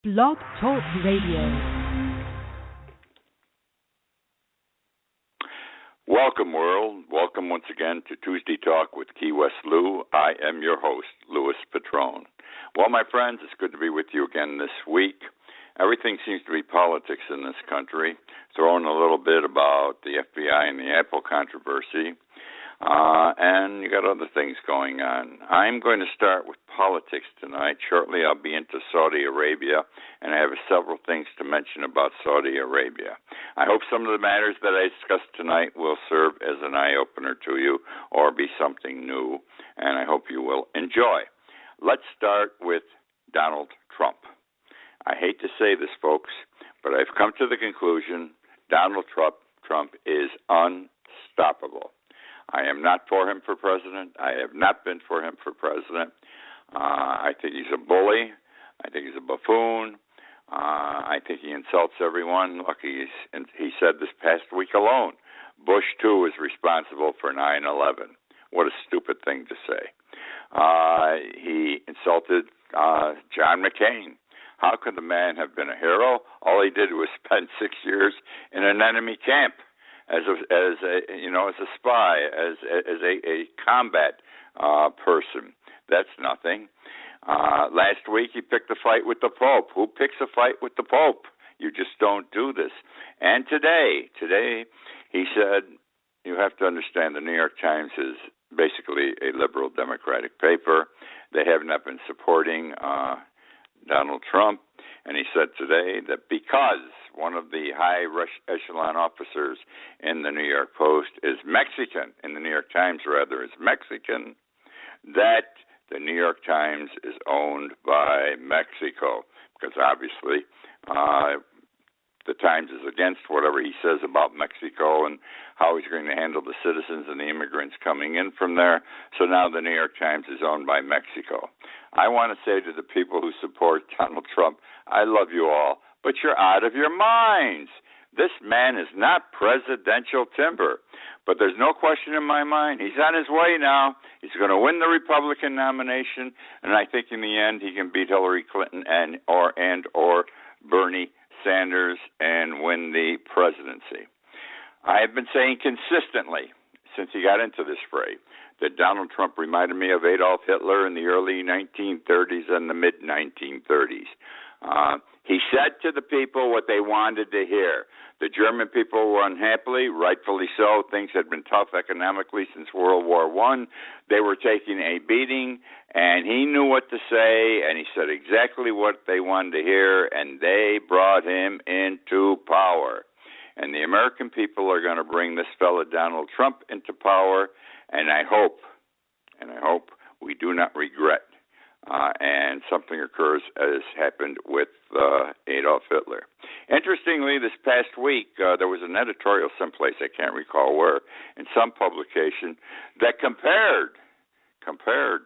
Blog Talk Radio. Welcome, world. Welcome once again to Tuesday Talk with Key West Lou. I am your host, Louis Patrone. Well, my friends, it's good to be with you again this week. Everything seems to be politics in this country. Throwing a little bit about the FBI and the Apple controversy. And you got other things going on. I'm going to start with politics tonight. Shortly, I'll be into Saudi Arabia, and I have several things to mention about Saudi Arabia. I hope some of the matters that I discuss tonight will serve as an eye-opener to you or be something new, and I hope you will enjoy. Let's start with Donald Trump. I hate to say this, folks, but I've come to the conclusion Donald Trump is unstoppable. I am not for him for president. I have not been for him for president. I think he's a bully. I think he's a buffoon. I think he insults everyone. Look, he said this past week alone, Bush, too, is responsible for 9/11. What a stupid thing to say. He insulted John McCain. How could the man have been a hero? All he did was spend 6 years in an enemy camp. As a spy, as a combat person. That's nothing. Last week he picked a fight with the Pope. Who picks a fight with the Pope? You just don't do this. And today he said, you have to understand the New York Times is basically a liberal democratic paper. They have not been supporting Donald Trump. And he said today that because one of the high echelon officers in the New York Post is Mexican, in the New York Times rather, is Mexican, that the New York Times is owned by Mexico. Because obviously the Times is against whatever he says about Mexico and how he's going to handle the citizens and the immigrants coming in from there. So now the New York Times is owned by Mexico. I want to say to the people who support Donald Trump, I love you all, but you're out of your minds. This man is not presidential timber. But there's no question in my mind. He's on his way now. He's going to win the Republican nomination, and I think in the end he can beat Hillary Clinton and or Bernie Sanders and win the presidency. I have been saying consistently since he got into this fray that Donald Trump reminded me of Adolf Hitler in the early 1930s and the mid-1930s. He said to the people what they wanted to hear. The German people were unhappy, rightfully so. Things had been tough economically since World War I. They were taking a beating, and he knew what to say, and he said exactly what they wanted to hear, and they brought him into power. And the American people are going to bring this fellow Donald Trump into power, and I hope we do not regret and something occurs as happened with Adolf Hitler. Interestingly, this past week, there was an editorial someplace, I can't recall where, in some publication, that compared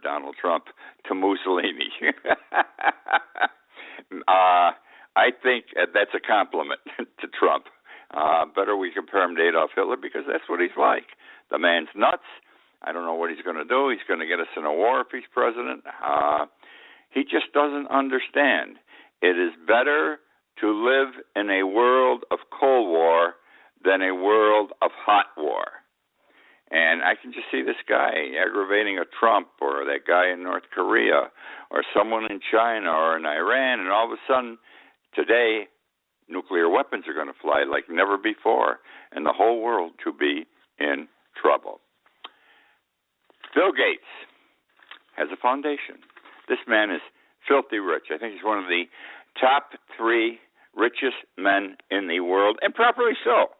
Donald Trump to Mussolini. I think that's a compliment to Trump. Better we compare him to Adolf Hitler because that's what he's like. The man's nuts. I don't know what he's going to do. He's going to get us in a war if he's president. He just doesn't understand. It is better to live in a world of Cold War than a world of hot war. And I can just see this guy aggravating a Trump or that guy in North Korea or someone in China or in Iran, and all of a sudden today nuclear weapons are going to fly like never before, and the whole world to be in trouble. Bill Gates has a foundation. This man is filthy rich. I think he's one of the top 3 richest men in the world, and properly so.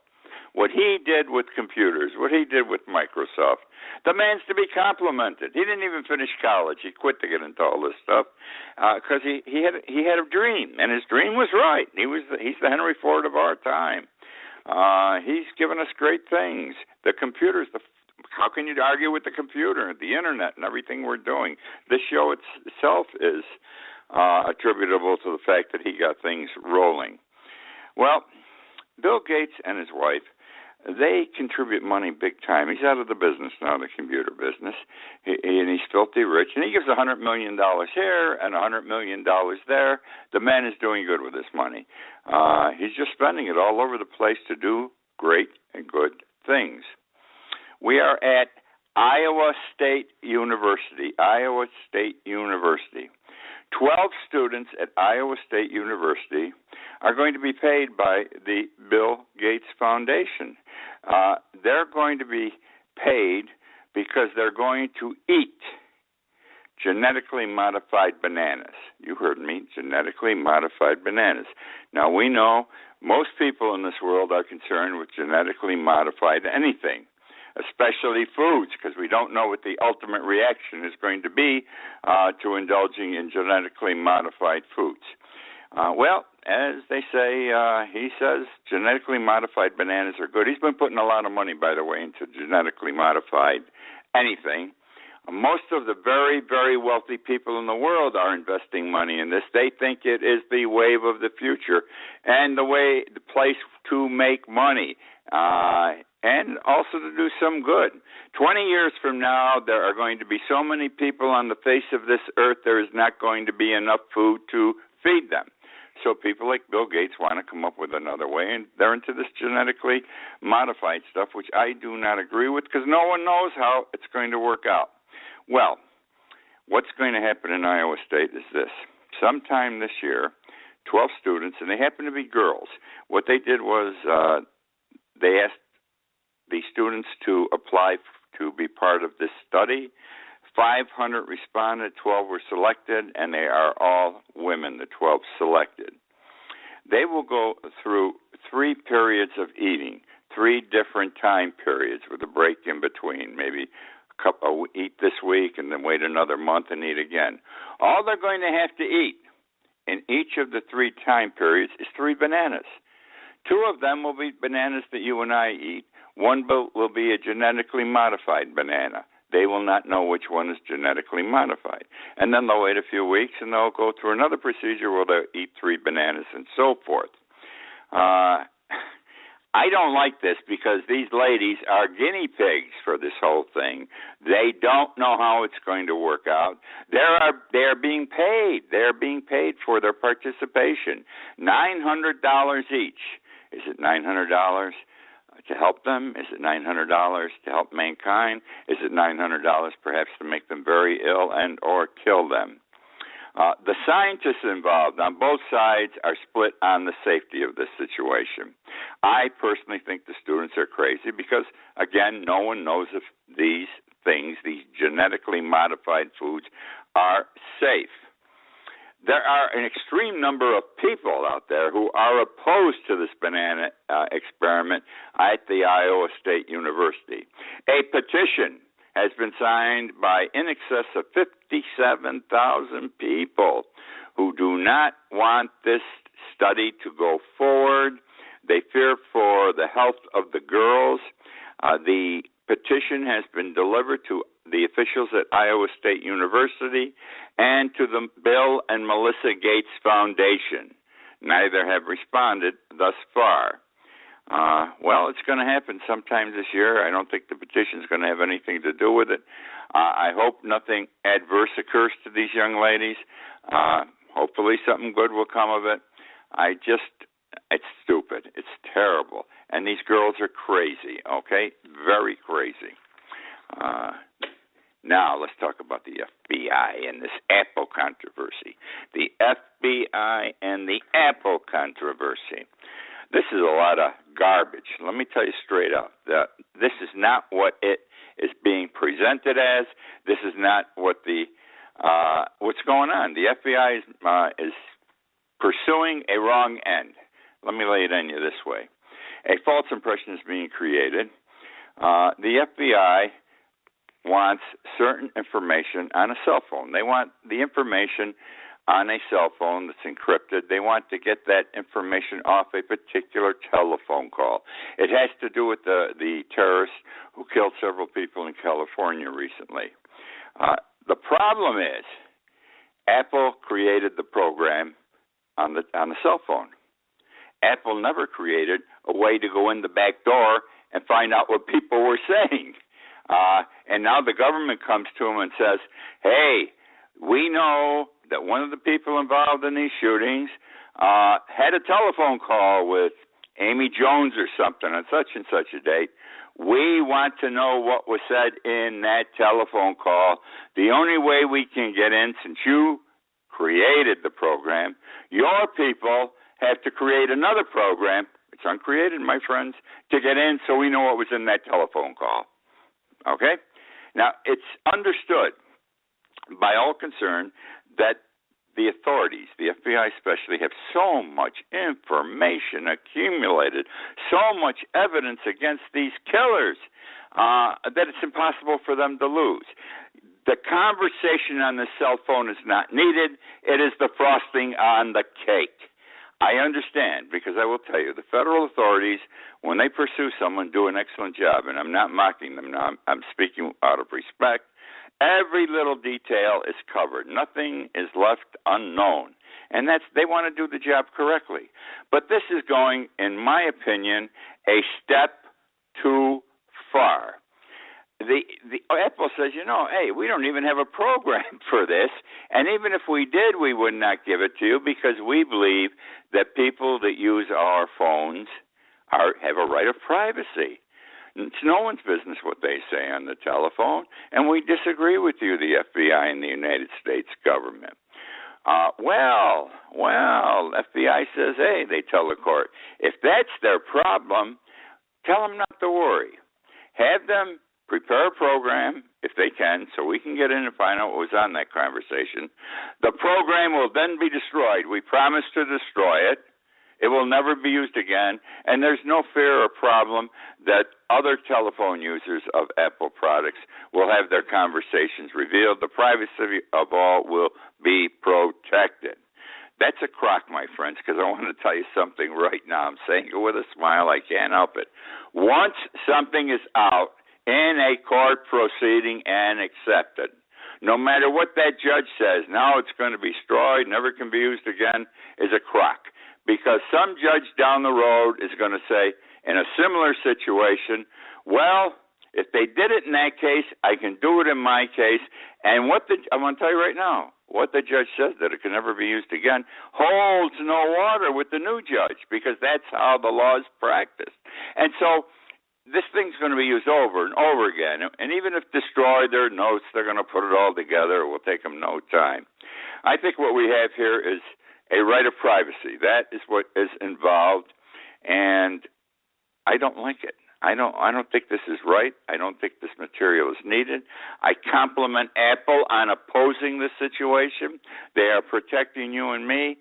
What he did with computers, what he did with Microsoft, the man's to be complimented. He didn't even finish college. He quit to get into all this stuff because he had a dream, and his dream was right. He's the Henry Ford of our time. He's given us great things. The computers, how can you argue with the computer, the internet, and everything we're doing? This show itself is attributable to the fact that he got things rolling. Well, Bill Gates and his wife, they contribute money big time. He's out of the business now, the computer business, and he's filthy rich. And he gives $100 million here and $100 million there. The man is doing good with his money. He's just spending it all over the place to do great and good things. We are at Iowa State University. 12 students at Iowa State University are going to be paid by the Bill Gates Foundation. They're going to be paid because they're going to eat genetically modified bananas. You heard me, genetically modified bananas. Now, we know most people in this world are concerned with genetically modified anything, especially foods, because we don't know what the ultimate reaction is going to be to indulging in genetically modified foods. Well, as they say, he says genetically modified bananas are good. He's been putting a lot of money, by the way, into genetically modified anything. Most of the very, very wealthy people in the world are investing money in this. They think it is the wave of the future and the place to make money. And also to do some good. 20 years from now, there are going to be so many people on the face of this earth, there is not going to be enough food to feed them. So people like Bill Gates want to come up with another way, and they're into this genetically modified stuff, which I do not agree with because no one knows how it's going to work out. Well, what's going to happen in Iowa State is this. Sometime this year, 12 students, and they happen to be girls, what they did was they asked the students to apply to be part of this study. 500 responded, 12 were selected, and they are all women, the 12 selected. They will go through 3 periods of eating, 3 different time periods with a break in between, maybe eat this week and then wait another month and eat again. All they're going to have to eat in each of the 3 time periods is 3 bananas. 2 of them will be bananas that you and I eat. 1 will be a genetically modified banana. They will not know which one is genetically modified. And then they'll wait a few weeks and they'll go through another procedure where they'll eat 3 bananas and so forth. I don't like this because these ladies are guinea pigs for this whole thing. They don't know how it's going to work out. They're being paid. They're being paid for their participation. $900 each. Is it $900 to help them? Is it $900 to help mankind? Is it $900 perhaps to make them very ill and or kill them? The scientists involved on both sides are split on the safety of this situation. I personally think the students are crazy because, again, no one knows if these things, these genetically modified foods, are safe. There are an extreme number of people out there who are opposed to this banana experiment at the Iowa State University. A petition has been signed by in excess of 57,000 people who do not want this study to go forward. They fear for the health of the girls. The petition has been delivered to the officials at Iowa State University and to the Bill and Melinda Gates Foundation. Neither have responded thus far. Well, it's going to happen sometime this year. I don't think the petition is going to have anything to do with it. I hope nothing adverse occurs to these young ladies. Hopefully something good will come of it. It's stupid. It's terrible. And these girls are crazy, okay? Very crazy. Now let's talk about the FBI and this Apple controversy. The FBI and the Apple controversy. This is a lot of garbage. Let me tell you straight up that this is not what it is being presented as. This is not what what's going on. The FBI is pursuing a wrong end. Let me lay it on you this way. A false impression is being created. The FBI wants certain information on a cell phone. They want the information on a cell phone that's encrypted. They want to get that information off a particular telephone call. It has to do with the terrorists who killed several people in California recently. The problem is Apple created the program on the cell phone. Apple never created a way to go in the back door and find out what people were saying. And now the government comes to them and says, hey, we know that one of the people involved in these shootings had a telephone call with Amy Jones or something on such and such a date. We want to know what was said in that telephone call. The only way we can get in, since you created the program, your people have to create another program. It's uncreated, my friends, to get in so we know what was in that telephone call. Okay? Now, it's understood by all concerned that the authorities, the FBI especially, have so much information accumulated, so much evidence against these killers that it's impossible for them to lose. The conversation on the cell phone is not needed. It is the frosting on the cake. I understand, because I will tell you, the federal authorities, when they pursue someone, do an excellent job, and I'm not mocking them now. I'm speaking out of respect. Every little detail is covered. Nothing is left unknown. And they want to do the job correctly. But this is going, in my opinion, a step too far. The Apple says, hey, we don't even have a program for this. And even if we did, we would not give it to you because we believe that people that use our phones have a right of privacy. It's no one's business what they say on the telephone, and we disagree with you, the FBI and the United States government. Well, FBI says, hey, they tell the court, if that's their problem, tell them not to worry. Have them prepare a program, if they can, so we can get in and find out what was on that conversation. The program will then be destroyed. We promise to destroy it. It will never be used again, and there's no fear or problem that other telephone users of Apple products will have their conversations revealed. The privacy of all will be protected. That's a crock, my friends, because I want to tell you something right now. I'm saying it with a smile. I can't help it. Once something is out in a court proceeding and accepted, no matter what that judge says, now it's going to be destroyed, never can be used again, is a crock. Because some judge down the road is going to say, in a similar situation, well, if they did it in that case, I can do it in my case. And I want to tell you right now, what the judge says, that it can never be used again, holds no water with the new judge, because that's how the law is practiced. And so this thing's going to be used over and over again. And even if destroyed their notes, they're going to put it all together. It will take them no time. I think what we have here is a right of privacy. That is what is involved, and I don't like it. I don't think this is right. I don't think this material is needed. I compliment Apple on opposing this situation. They are protecting you and me.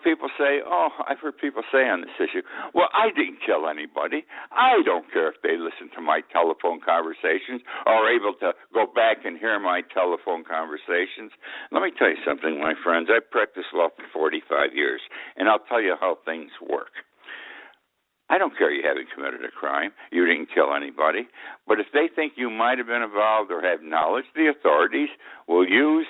People say, I've heard people say on this issue, well, I didn't kill anybody. I don't care if they listen to my telephone conversations or are able to go back and hear my telephone conversations. Let me tell you something, my friends. I've practiced law for 45 years, and I'll tell you how things work. I don't care you haven't committed a crime. You didn't kill anybody. But if they think you might have been involved or have knowledge, the authorities will use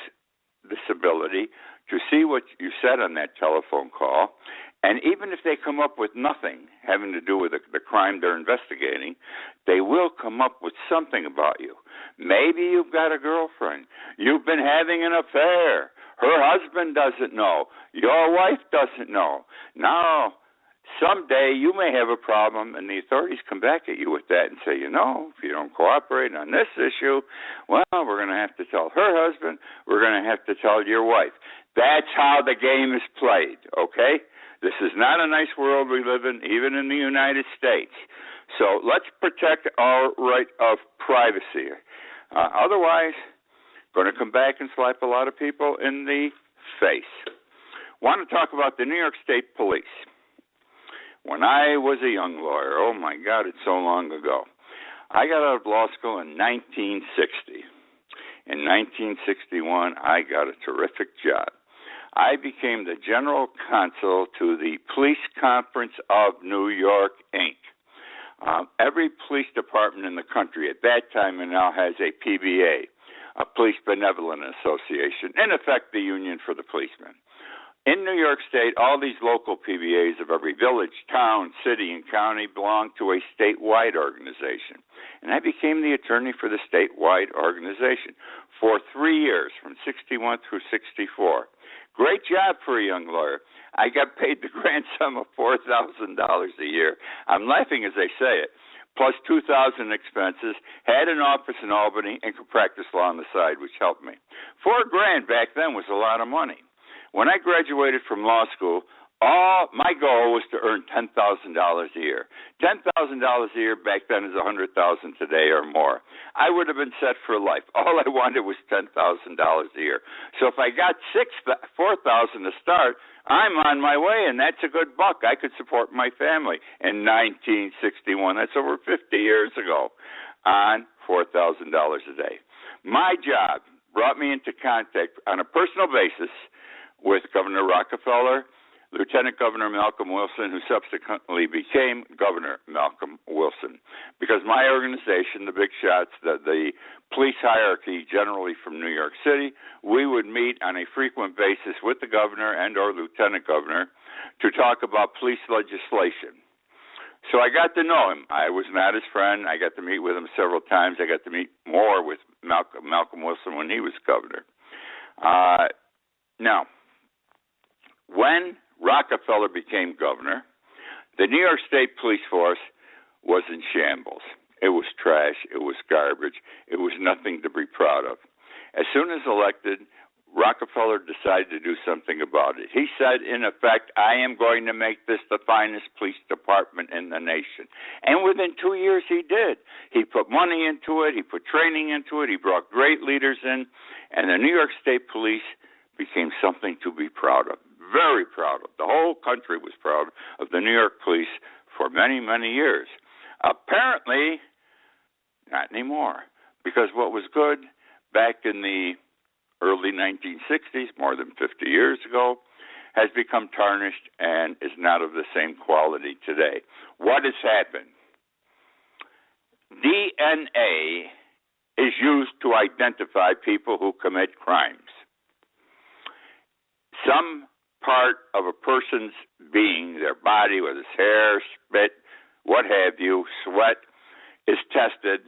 this ability to see what you said on that telephone call. And even if they come up with nothing having to do with the crime they're investigating, they will come up with something about you. Maybe you've got a girlfriend. You've been having an affair. Her husband doesn't know. Your wife doesn't know. Now, someday you may have a problem, and the authorities come back at you with that and say, if you don't cooperate on this issue, well, we're going to have to tell her husband, we're going to have to tell your wife. That's how the game is played, okay? This is not a nice world we live in, even in the United States. So let's protect our right of privacy. Otherwise, going to come back and slap a lot of people in the face. Want to talk about the New York State Police. When I was a young lawyer, oh my God, it's so long ago, I got out of law school in 1960. In 1961, I got a terrific job. I became the general counsel to the Police Conference of New York, Inc. Every police department in the country at that time and now has a PBA, a Police Benevolent Association, in effect the union for the policemen. In New York State, all these local PBAs of every village, town, city, and county belong to a statewide organization. And I became the attorney for the statewide organization for 3 years, from 61 through 64. Great job for a young lawyer. I got paid the grand sum of $4,000 a year. I'm laughing as I say it. Plus $2,000 expenses, had an office in Albany, and could practice law on the side, which helped me. $4,000 back then was a lot of money. When I graduated from law school, my goal was to earn $10,000 a year. $10,000 a year back then is $100,000 today or more. I would have been set for life. All I wanted was $10,000 a year. So if I got $4,000 to start, I'm on my way, and that's a good buck. I could support my family in 1961. That's over 50 years ago, on $4,000 a day. My job brought me into contact on a personal basis with Governor Rockefeller, Lieutenant Governor Malcolm Wilson, who subsequently became Governor Malcolm Wilson. Because my organization, the Big Shots, the police hierarchy generally from New York City, we would meet on a frequent basis with the governor and or lieutenant governor to talk about police legislation. So I got to know him. I was not his friend. I got to meet with him several times. I got to meet more with Malcolm Wilson when he was governor. Now, when Rockefeller became governor, the New York State Police Force was in shambles. It was trash. It was garbage. It was nothing to be proud of. As soon as elected, Rockefeller decided to do something about it. He said, in effect, I am going to make this the finest police department in the nation. And within 2 years, he did. He put money into it. He put training into it. He brought great leaders in. And the New York State Police became something to be proud of. Very proud of. The whole country was proud of the New York police for many, many years. Apparently, not anymore. Because what was good back in the early 1960s, more than 50 years ago, has become tarnished and is not of the same quality today. What has happened? DNA is used to identify people who commit crimes. Some part of a person's being, their body, whether it's hair, spit, what have you, sweat, is tested.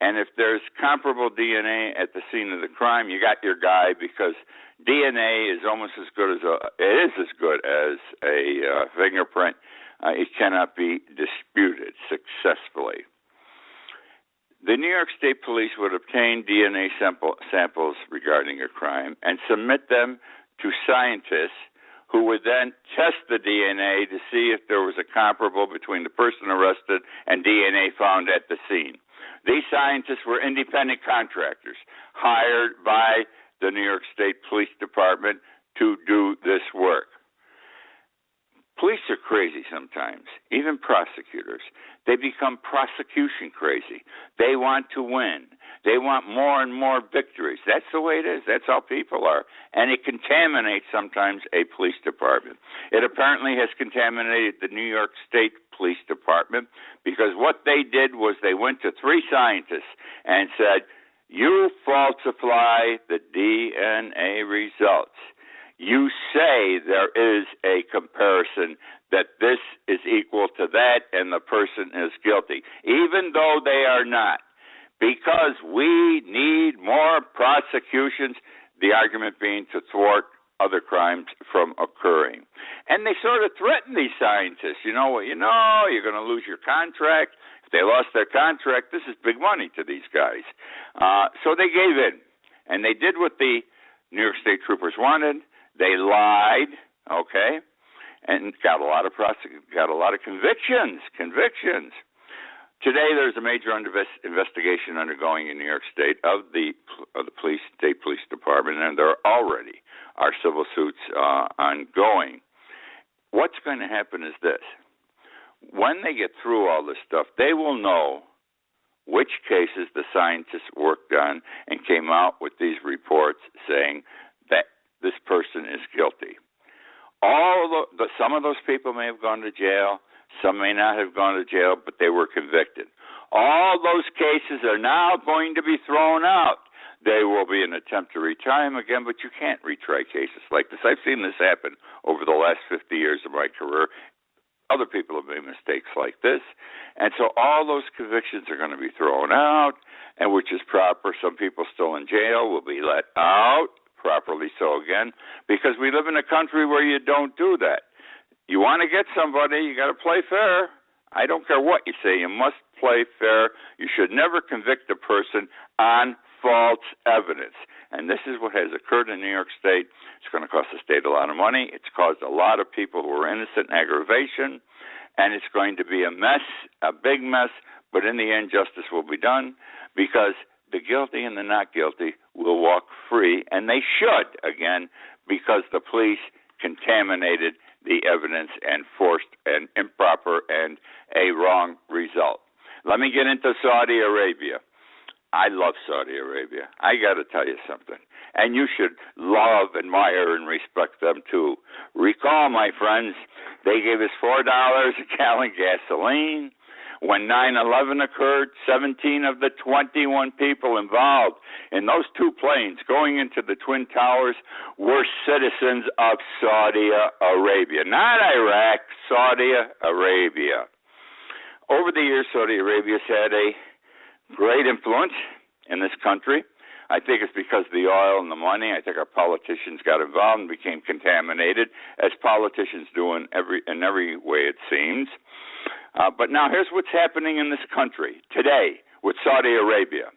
And if there's comparable DNA at the scene of the crime, you got your guy, because DNA is almost as good as a fingerprint. It cannot be disputed successfully. The New York State Police would obtain DNA samples regarding a crime and submit them to scientists who would then test the DNA to see if there was a comparable between the person arrested and DNA found at the scene. These scientists were independent contractors hired by the New York State Police Department to do this work. Police are crazy sometimes, even prosecutors. They become prosecution crazy. They want to win. They want more and more victories. That's the way it is. That's how people are. And it contaminates sometimes a police department. It apparently has contaminated the New York State Police Department, because what they did was they went to 3 scientists and said, you falsify the DNA results. You say there is a comparison that this is equal to that and the person is guilty, even though they are not, because we need more prosecutions, the argument being to thwart other crimes from occurring. And they sort of threaten these scientists. You know, you're going to lose your contract. If they lost their contract, this is big money to these guys. So they gave in, and they did what the New York State troopers wanted. They lied, okay, and got a lot of convictions. Today, there's a major investigation undergoing in New York State of the State Police Department, and there already are civil suits ongoing. What's going to happen is this: when they get through all this stuff, they will know which cases the scientists worked on and came out with these reports saying that this person is guilty. Some of those people may have gone to jail. Some may not have gone to jail, but they were convicted. All those cases are now going to be thrown out. there will be an attempt to retry him again, but you can't retry cases like this. I've seen this happen over the last 50 years of my career. Other people have made mistakes like this. And so all those convictions are going to be thrown out, and which is proper. Some people still in jail will be let out, properly so again, because we live in a country where you don't do that. You want to get somebody, you got to play fair. I don't care what you say. You must play fair. You should never convict a person on false evidence. And this is what has occurred in New York State. It's going to cost the state a lot of money. It's caused a lot of people who are innocent aggravation. And it's going to be a mess, a big mess. But in the end, justice will be done because the guilty and the not guilty will walk free. And they should, again, because the police contaminated the evidence and forced an improper and a wrong result. Let me get into Saudi Arabia. I love Saudi Arabia. I got to tell you something. And you should love, admire, and respect them too. Recall, my friends, they gave us $4 a gallon gasoline. When 9/11 occurred, 17 of the 21 people involved in those two planes going into the Twin Towers were citizens of Saudi Arabia. Not Iraq, Saudi Arabia. Over the years, Saudi Arabia's had a great influence in this country. I think it's because of the oil and the money. I think our politicians got involved and became contaminated, as politicians do in every way it seems. But now here's what's happening in this country today with Saudi Arabia.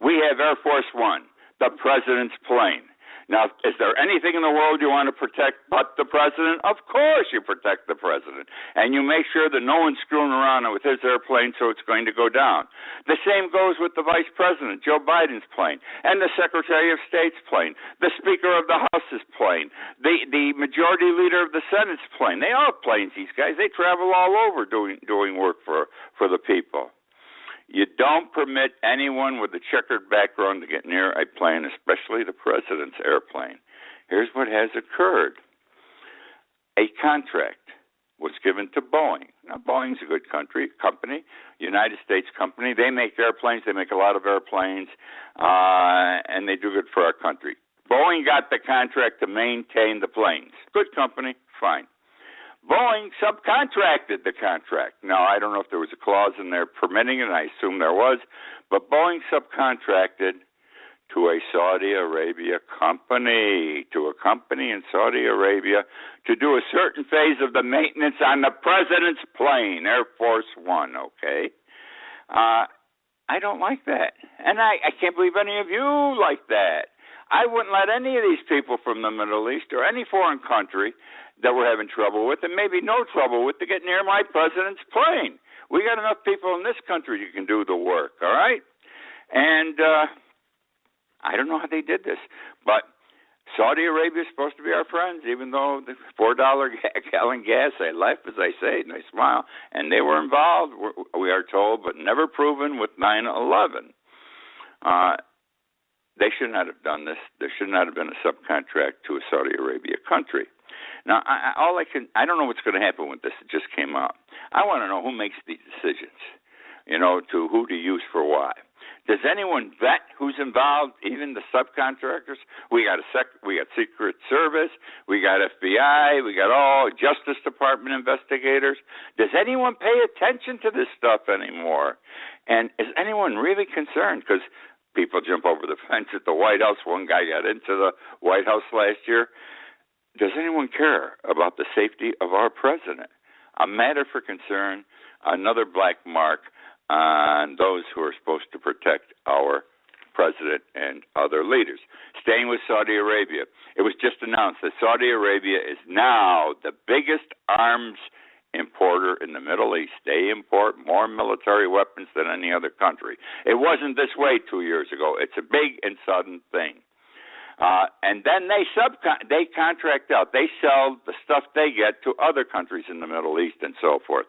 We have Air Force One, the president's plane. Now, is there anything in the world you want to protect but the president? Of course you protect the president. And you make sure that no one's screwing around with his airplane so it's going to go down. The same goes with the vice president, Joe Biden's plane, and the Secretary of State's plane, the Speaker of the House's plane, the Majority Leader of the Senate's plane. They all have planes, these guys. They travel all over doing work for the people. You don't permit anyone with a checkered background to get near a plane, especially the president's airplane. Here's what has occurred. A contract was given to Boeing. Now, Boeing's a good company, United States company. They make airplanes. They make a lot of airplanes, and they do good for our country. Boeing got the contract to maintain the planes. Good company, fine. Boeing subcontracted the contract. Now, I don't know if there was a clause in there permitting it, and I assume there was, but Boeing subcontracted to a Saudi Arabia company, to a company in Saudi Arabia, to do a certain phase of the maintenance on the president's plane, Air Force One, okay? I don't like that, and I can't believe any of you like that. I wouldn't let any of these people from the Middle East or any foreign country that we're having trouble with, and maybe no trouble with, to get near my president's plane. We got enough people in this country who can do the work, all right? And I don't know how they did this, but Saudi Arabia is supposed to be our friends, even though the $4 gallon gas, I laugh as I say it, and I smile, and they were involved, we are told, but never proven with 9/11. They should not have done this. There should not have been a subcontract to a Saudi Arabia country. Now, I don't know what's going to happen with this. It just came out. I want to know who makes these decisions, to who to use for what. Does anyone vet who's involved, even the subcontractors? We got Secret Service, we got FBI, we got all Justice Department investigators. Does anyone pay attention to this stuff anymore? And is anyone really concerned? Because people jump over the fence at the White House. One guy got into the White House last year. Does anyone care about the safety of our president? A matter for concern, another black mark on those who are supposed to protect our president and other leaders. Staying with Saudi Arabia, it was just announced that Saudi Arabia is now the biggest arms importer in the Middle East. They import more military weapons than any other country. It wasn't this way 2 years ago. It's a big and sudden thing. And then they contract out. They sell the stuff they get to other countries in the Middle East and so forth.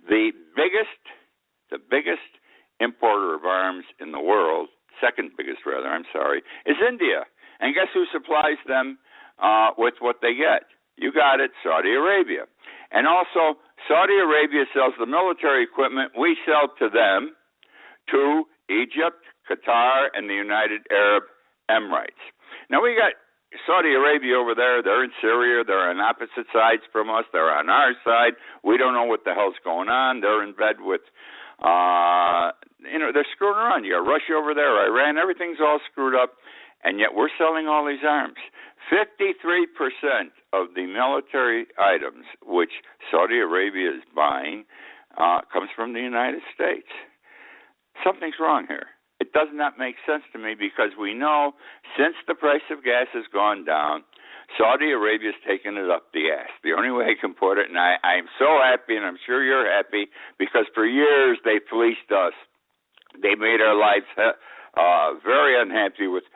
The biggest importer of arms in the world, second biggest rather, is India. And guess who supplies them with what they get? You got it, Saudi Arabia. And also, Saudi Arabia sells the military equipment we sell to them, to Egypt, Qatar, and the United Arab Emirates. Now, we got Saudi Arabia over there. They're in Syria. They're on opposite sides from us. They're on our side. We don't know what the hell's going on. They're in bed with, they're screwing around. You got Russia over there, Iran. Everything's all screwed up, and yet we're selling all these arms. 53% of the military items which Saudi Arabia is buying comes from the United States. Something's wrong here. It does not make sense to me because we know since the price of gas has gone down, Saudi Arabia has taken it up the ass. The only way I can put it, and I'm so happy, and I'm sure you're happy, because for years they fleeced us. They made our lives very unhappy with,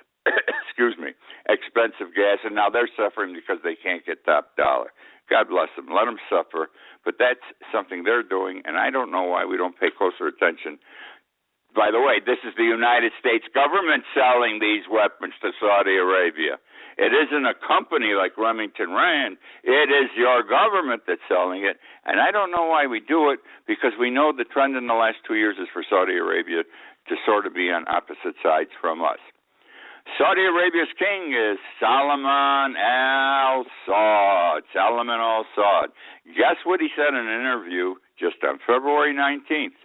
expensive gas, and now they're suffering because they can't get top dollar. God bless them. Let them suffer. But that's something they're doing, and I don't know why we don't pay closer attention. By the way, this is the United States government selling these weapons to Saudi Arabia. It isn't a company like Remington Rand. It is your government that's selling it. And I don't know why we do it, because we know the trend in the last 2 years is for Saudi Arabia to sort of be on opposite sides from us. Saudi Arabia's king is Salman al-Saud. Salman al-Saud. Guess what he said in an interview just on February 19th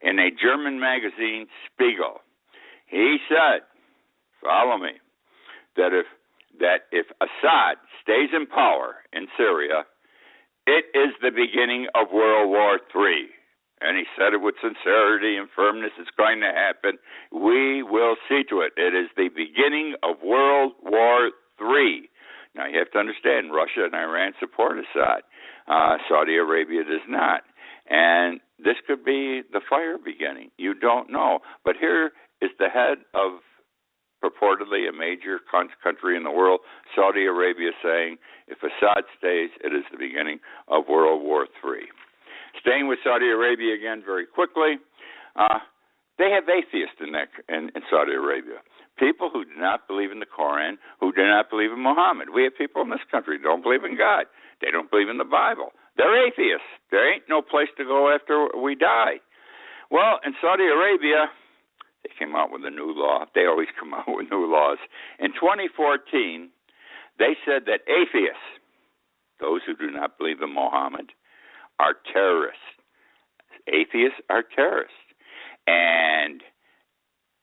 in a German magazine, Spiegel. He said, follow me, that if Assad stays in power in Syria, it is the beginning of World War III. And he said it with sincerity and firmness. It's going to happen. We will see to it. It is the beginning of World War III. Now, you have to understand, Russia and Iran support Assad. Saudi Arabia does not. And this could be the fire beginning. You don't know. But here is the head of purportedly a major country in the world, Saudi Arabia, saying if Assad stays, it is the beginning of World War III. Staying with Saudi Arabia again very quickly, they have atheists in Saudi Arabia. People who do not believe in the Koran, who do not believe in Muhammad. We have people in this country who don't believe in God. They don't believe in the Bible. They're atheists. There ain't no place to go after we die. Well, in Saudi Arabia, they came out with a new law. They always come out with new laws. In 2014, they said that atheists, those who do not believe in Muhammad, are terrorists. Atheists are terrorists. And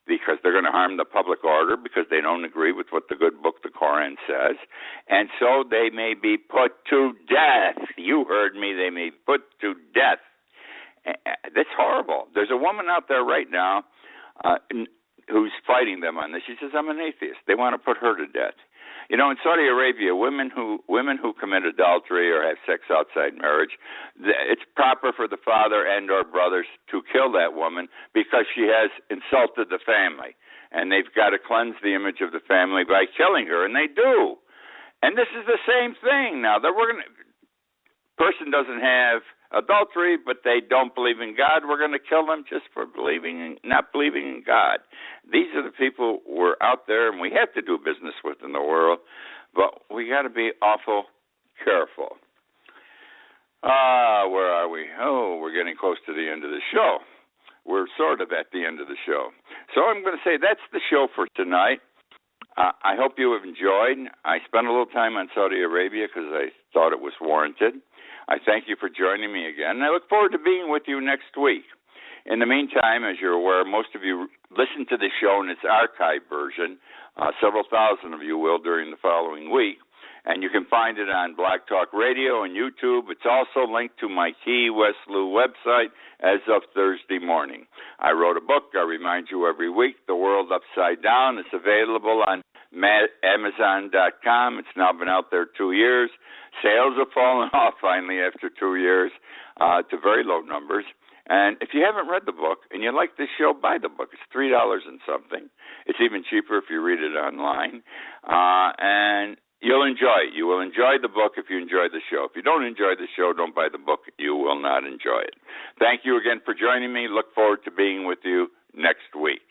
because they're going to harm the public order, because they don't agree with what the good book, the Koran, says. And so they may be put to death. You heard me. They may be put to death. That's horrible. There's a woman out there right now who's fighting them on this. She says, I'm an atheist. They want to put her to death. You know, in Saudi Arabia, women who commit adultery or have sex outside marriage, it's proper for the father and or brothers to kill that woman because she has insulted the family. And they've got to cleanse the image of the family by killing her, and they do. And this is the same thing now. Person doesn't have adultery, but they don't believe in God. We're going to kill them just for not believing in God. These are the people we're out there, and we have to do business with in the world, but we got to be awful careful. Where are we? Oh, we're getting close to the end of the show. We're sort of at the end of the show. So I'm going to say that's the show for tonight. I hope you have enjoyed. I spent a little time on Saudi Arabia because I thought it was warranted. I thank you for joining me again, and I look forward to being with you next week. In the meantime, as you're aware, most of you listen to the show in its archive version. Several thousand of you will during the following week, and you can find it on Blog Talk Radio and YouTube. It's also linked to my Key West Lou website as of Thursday morning. I wrote a book, I remind you every week, The World Upside Down. It's available on Amazon.com. It's now been out there 2 years. Sales have fallen off finally after 2 years to very low numbers. And if you haven't read the book and you like this show, buy the book. It's $3 and something. It's even cheaper if you read it online. And you'll enjoy it. You will enjoy the book if you enjoy the show. If you don't enjoy the show, don't buy the book. You will not enjoy it. Thank you again for joining me. Look forward to being with you next week.